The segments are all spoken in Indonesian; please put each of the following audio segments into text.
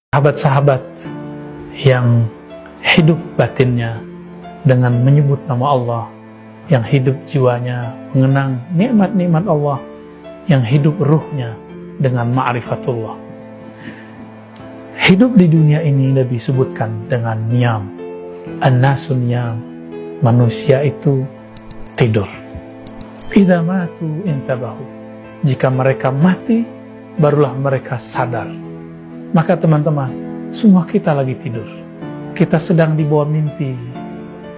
Sahabat-sahabat yang hidup batinnya dengan menyebut nama Allah, yang hidup jiwanya mengenang nikmat-nikmat Allah, yang hidup ruhnya dengan ma'rifatullah. Hidup di dunia ini Nabi sebutkan dengan niyam. An-nasu niyam, manusia itu tidur. Idza matu intabahu, jika mereka mati barulah mereka sadar. Maka teman-teman, semua kita lagi tidur. Kita sedang di bawah mimpi.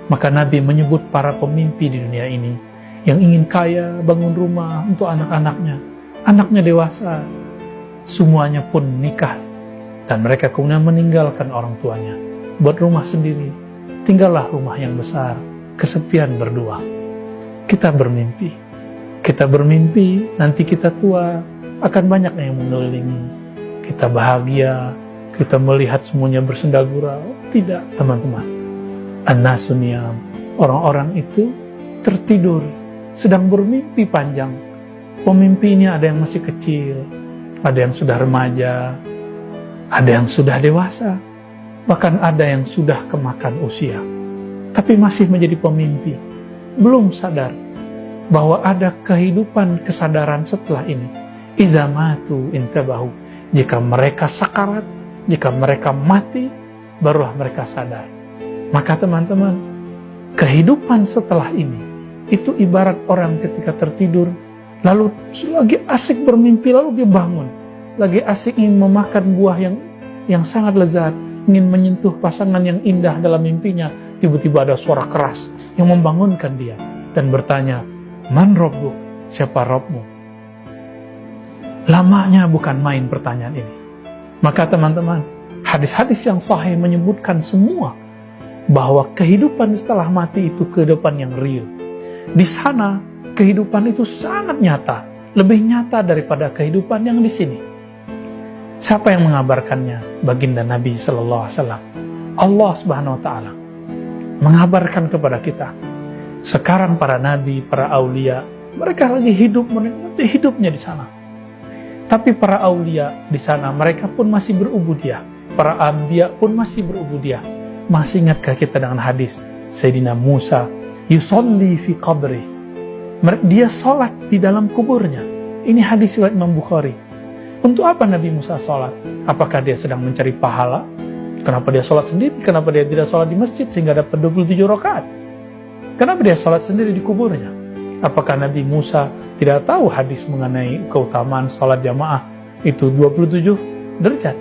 Maka Nabi menyebut para pemimpi di dunia ini yang ingin kaya, bangun rumah untuk anak-anaknya. Anaknya dewasa, semuanya pun nikah. Dan mereka kemudian meninggalkan orang tuanya. Buat rumah sendiri. Tinggallah rumah yang besar, kesepian berdua. Kita bermimpi. Kita bermimpi, nanti kita tua, akan banyak yang mengelilingi. Kita bahagia, kita melihat semuanya bersenda gurau. Tidak, teman-teman. An-nasu niyam, orang-orang itu tertidur, sedang bermimpi panjang. Pemimpi ini ada yang masih kecil, ada yang sudah remaja, ada yang sudah dewasa, bahkan ada yang sudah kemakan usia. Tapi masih menjadi pemimpi, belum sadar bahwa ada kehidupan kesadaran setelah ini. Iza matu intabahu, jika mereka sakarat, jika mereka mati, barulah mereka sadar. Maka teman-teman, kehidupan setelah ini, itu ibarat orang ketika tertidur, lalu lagi asik bermimpi, lalu dia bangun. Lagi asik ingin memakan buah yang sangat lezat, ingin menyentuh pasangan yang indah dalam mimpinya. Tiba-tiba ada suara keras yang membangunkan dia dan bertanya, Man Rabbuk, siapa Rabbmu? Lamanya bukan main pertanyaan ini. Maka teman-teman, hadis-hadis yang sahih menyebutkan semua bahwa kehidupan setelah mati itu kehidupan yang real. Di sana kehidupan itu sangat nyata, lebih nyata daripada kehidupan yang di sini. Siapa yang mengabarkannya? Baginda Nabi Sallallahu Alaihi Wasallam. Allah Subhanahu Wa Taala mengabarkan kepada kita. Sekarang para nabi, para aulia, mereka lagi hidup menikmati hidupnya di sana. Tapi para aulia di sana, mereka pun masih berubudiah. Para anbiya pun masih berubudiah. Masih ingatkah kita dengan hadis Sayyidina Musa, yusolli fi qabri. Dia sholat di dalam kuburnya. Ini hadis riwayat Imam Bukhari. Untuk apa Nabi Musa sholat? Apakah dia sedang mencari pahala? Kenapa dia sholat sendiri? Kenapa dia tidak sholat di masjid sehingga dapat 27 rakaat? Kenapa dia sholat sendiri di kuburnya? Apakah Nabi Musa tidak tahu hadis mengenai keutamaan sholat jamaah itu 27 derajat?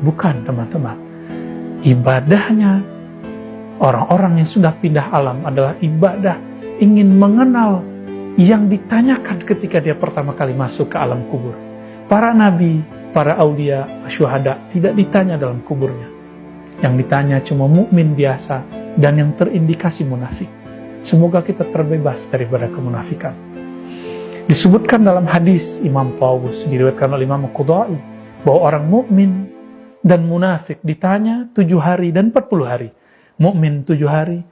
Bukan, teman-teman. Ibadahnya orang-orang yang sudah pindah alam adalah ibadah ingin mengenal yang ditanyakan ketika dia pertama kali masuk ke alam kubur. Para nabi, para aulia, syuhada tidak ditanya dalam kuburnya. Yang ditanya cuma mukmin biasa dan yang terindikasi munafik. Semoga kita terbebas daripada kemunafikan. Disebutkan dalam hadis Imam Tawus, diriwayatkan oleh Imam Qudai, bahwa orang mukmin dan munafik ditanya 7 hari dan 40 hari. Mukmin 7 hari,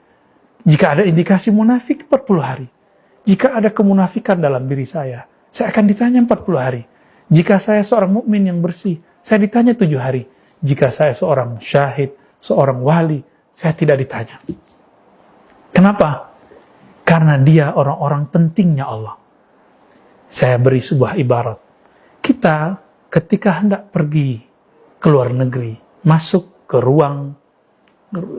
jika ada indikasi munafik 40 hari. Jika ada kemunafikan dalam diri saya akan ditanya 40 hari. Jika saya seorang mukmin yang bersih, saya ditanya 7 hari. Jika saya seorang syahid, seorang wali, saya tidak ditanya. Kenapa? Karena dia orang-orang pentingnya Allah. Saya beri sebuah ibarat. Kita ketika hendak pergi ke luar negeri, masuk ke ruang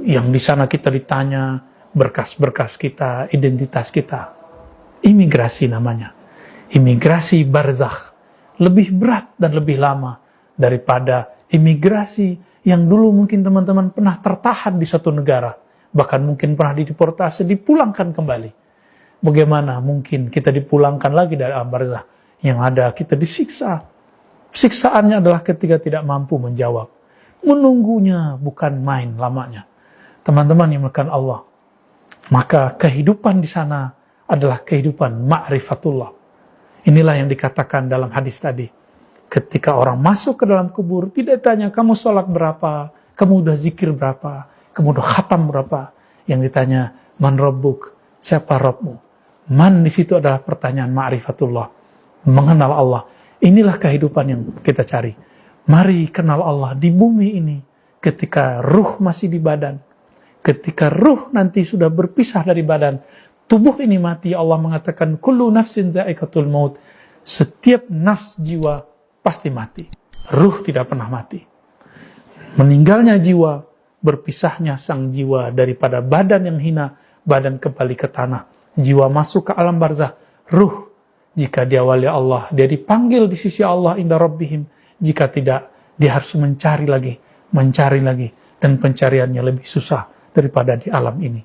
yang di sana kita ditanya berkas-berkas kita, identitas kita. Imigrasi namanya. Imigrasi barzakh. Lebih berat dan lebih lama daripada imigrasi yang dulu mungkin teman-teman pernah tertahan di satu negara. Bahkan mungkin pernah dideportasi, dipulangkan kembali. Bagaimana mungkin kita dipulangkan lagi dari alam barzakh? Yang ada kita disiksa. Siksaannya adalah ketika tidak mampu menjawab. Menunggunya bukan main lamanya. Teman-teman yang melakukan Allah. Maka kehidupan di sana adalah kehidupan ma'rifatullah. Inilah yang dikatakan dalam hadis tadi. Ketika orang masuk ke dalam kubur, tidak tanya kamu sholat berapa, kamu udah zikir berapa, kamu udah khatam berapa. Yang ditanya, Man Rabbuk, siapa Rabbmu? Man di situ adalah pertanyaan ma'rifatullah, mengenal Allah. Inilah kehidupan yang kita cari. Mari kenal Allah di bumi ini ketika ruh masih di badan. Ketika ruh nanti sudah berpisah dari badan, tubuh ini mati, Allah mengatakan kullu nafsin dha'iqatul maut. Setiap nafs jiwa pasti mati. Ruh tidak pernah mati. Meninggalnya jiwa, berpisahnya sang jiwa daripada badan yang hina, badan kembali ke tanah. Jiwa masuk ke alam barzah. Ruh, jika dia wali Allah, dia dipanggil di sisi Allah inda rabbihim. Jika tidak, dia harus mencari lagi, dan pencariannya lebih susah daripada di alam ini.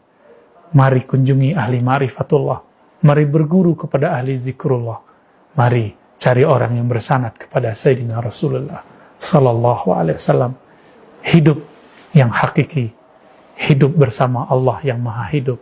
Mari kunjungi ahli ma'rifatullah. Mari berguru kepada ahli zikrullah. Mari cari orang yang bersanad kepada Sayyidina Rasulullah sallallahu alaihi wasallam. Hidup yang hakiki, hidup bersama Allah yang maha hidup.